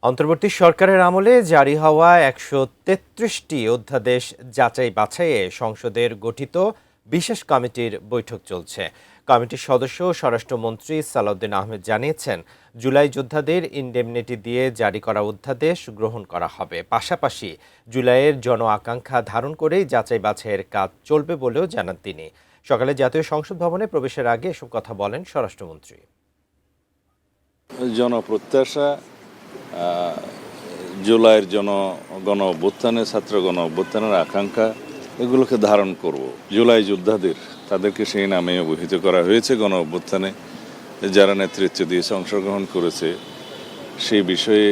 অন্তর্বর্তী সরকারের আমলে জারি হওয়া ১৩৩টি অধ্যাদেশ যাচাই বাছাইয়ে সংসদের গঠিত বিশেষ কমিটির বৈঠক চলছে। কমিটির সদস্য স্বরাষ্ট্রমন্ত্রী সালাউদ্দিন আহমেদ জানিয়েছেন, জুলাই যোদ্ধাদের ইনডেমনিটি দিয়ে জারি করা অধ্যাদেশ গ্রহণ করা হবে। পাশাপাশি জুলাইয়ের জন আকাঙ্ক্ষা ধারণ করেই যাচাই বাছাইয়ের কাজ চলবে বলেও জানান তিনি। সকালে জাতীয় সংসদ ভবনে প্রবেশের আগে এসব কথা বলেন স্বরাষ্ট্রমন্ত্রী। জনপ্রত্যাশা, জুলাইয়ের গণ অভ্যুত্থানে, ছাত্র গণ অভ্যুত্থানের আকাঙ্ক্ষা, এগুলোকে ধারণ করব। জুলাই যোদ্ধাদের তাদেরকে সেই নামে অভিহিত করা হয়েছে। গণ অভ্যুত্থানে যারা নেতৃত্ব দিয়েছে, অংশগ্রহণ করেছে, সেই বিষয়ে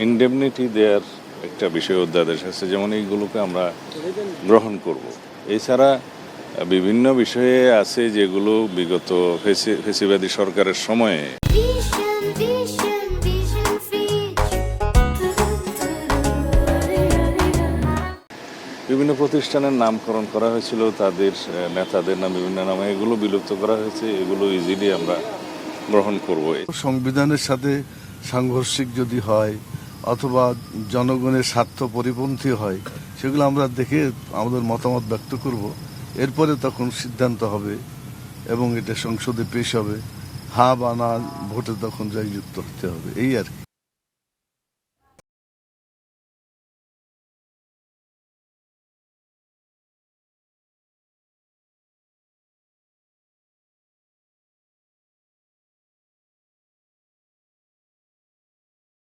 ইনডেমনিটি দেওয়ার একটা বিষয় অধ্যাদেশ আছে, যেমন এইগুলোকে আমরা গ্রহণ করব। এছাড়া বিভিন্ন বিষয়ে আছে যেগুলো বিগত ফেসিবাদী সরকারের সময়ে বিভিন্ন প্রতিষ্ঠানের নামকরণ করা হয়েছিল, তাদের নেতাদের নাম বিভিন্ন নামে, এগুলো বিলুপ্ত করা হয়েছে। এগুলো ইজিলি আমরা গ্রহণ করব। সংবিধানের সাথে সাংঘর্ষিক যদি হয় অথবা জনগণের স্বার্থ পরিপন্থী হয়, সেগুলো আমরা দেখে আমাদের মতামত ব্যক্ত করব। এরপরে তখন সিদ্ধান্ত হবে এবং এটা সংসদে পেশ হবে। হা বা না ভোটে তখন জয়যুক্ত হতে হবে, এই আর কি।